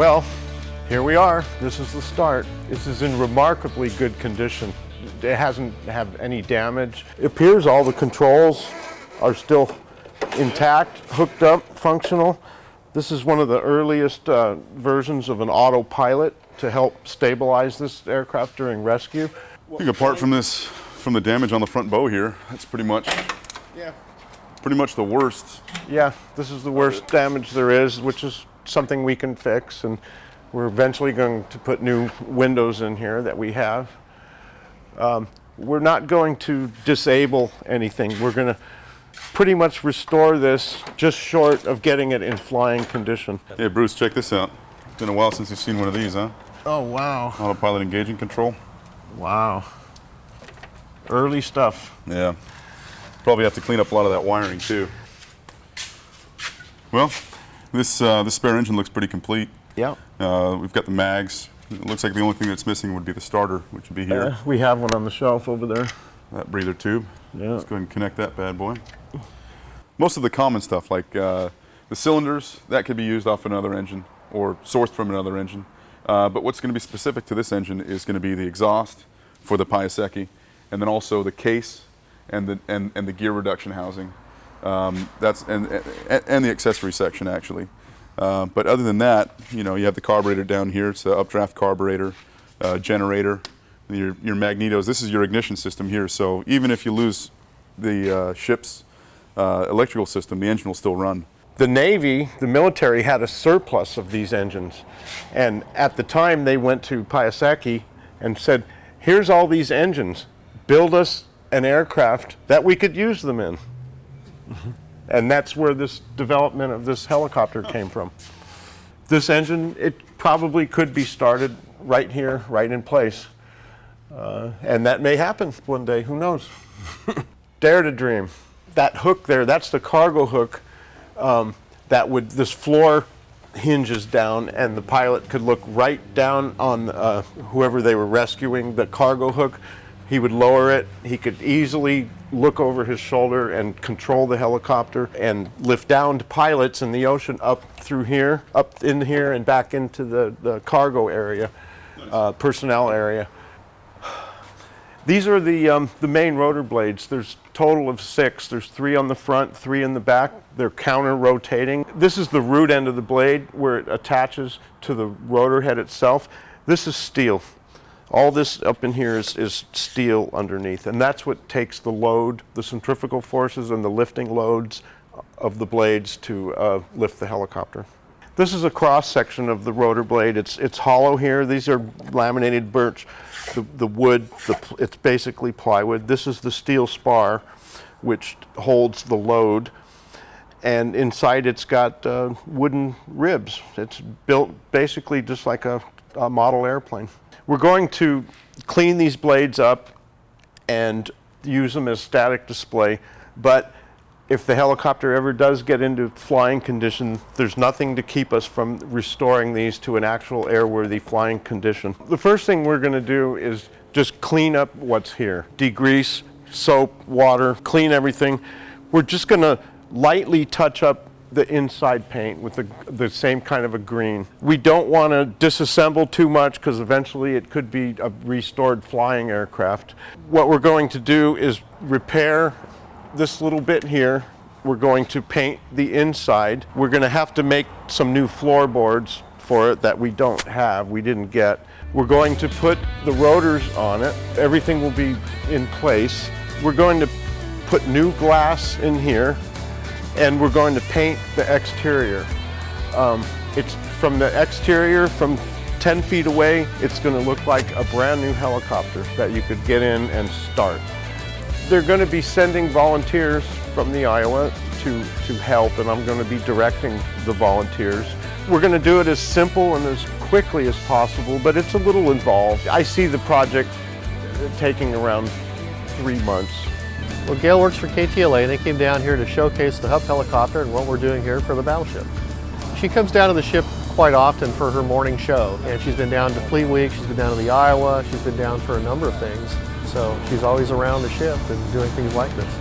Well, here we are. This is the start. This is in remarkably good condition. It hasn't had any damage. It appears all the controls are still intact, hooked up, functional. This is one of the earliest versions of an autopilot to help stabilize this aircraft during rescue. I think apart from this, from the damage on the front bow here, that's pretty much the worst. Yeah, this is the worst damage there is, which is something we can fix, and we're eventually going to put new windows in here that we have. We're not going to disable anything. We're going to pretty much restore this just short of getting it in flying condition. Hey Bruce, check this out. It's been a while since you've seen one of these, huh? Oh wow. Autopilot engaging control. Wow. Early stuff. Yeah. Probably have to clean up a lot of that wiring too. Well, this spare engine looks pretty complete. Yeah. We've got the mags. It looks like the only thing that's missing would be the starter, which would be here. We have one on the shelf over there. That breather tube. Yeah. Let's go ahead and connect that bad boy. Most of the common stuff, like the cylinders, that could be used off another engine or sourced from another engine. But what's going to be specific to this engine is going to be the exhaust for the Piasecki, and then also the case and the gear reduction housing. That's and the accessory section actually. But other than that, you know, you have the carburetor down here. It's an updraft carburetor, generator, your magnetos. This is your ignition system here. So even if you lose the ship's electrical system, the engine will still run. The Navy, the military, had a surplus of these engines. And at the time, they went to Piasecki and said, here's all these engines. Build us an aircraft that we could use them in. And that's where this development of this helicopter came from. This engine, it probably could be started right here, right in place. And that may happen one day, who knows? Dare to dream. That hook there, that's the cargo hook this floor hinges down, and the pilot could look right down on whoever they were rescuing, the cargo hook. He would lower it. He could easily look over his shoulder and control the helicopter and lift down to pilots in the ocean up through here, up in here and back into the cargo area, personnel area. These are the main rotor blades. There's a total of 6. There's 3 on the front, 3 in the back. They're counter-rotating. This is the root end of the blade where it attaches to the rotor head itself. This is steel. All this up in here is steel underneath, and that's what takes the load, the centrifugal forces and the lifting loads of the blades to lift the helicopter. This is a cross-section of the rotor blade. It's hollow here. These are laminated birch. The wood, it's basically plywood. This is the steel spar, which holds the load. And inside it's got wooden ribs. It's built basically just like a model airplane. We're going to clean these blades up and use them as static display, but if the helicopter ever does get into flying condition, there's nothing to keep us from restoring these to an actual airworthy flying condition. The first thing we're going to do is just clean up what's here. Degrease, soap, water, clean everything. We're just going to lightly touch up the inside paint with the same kind of a green. We don't want to disassemble too much because eventually it could be a restored flying aircraft. What we're going to do is repair this little bit here. We're going to paint the inside. We're going to have to make some new floorboards for it that we don't have, we didn't get. We're going to put the rotors on it. Everything will be in place. We're going to put new glass in here, and we're going to paint the exterior. It's from the exterior, from 10 feet away, it's going to look like a brand new helicopter that you could get in and start. They're going to be sending volunteers from the Iowa to help, and I'm going to be directing the volunteers. We're going to do it as simple and as quickly as possible, but it's a little involved. I see the project taking around 3 months. Well, Gail works for KTLA, and they came down here to showcase the HUP helicopter and what we're doing here for the Battleship. She comes down to the ship quite often for her morning show, and she's been down to Fleet Week, she's been down to the Iowa, she's been down for a number of things. So she's always around the ship and doing things like this.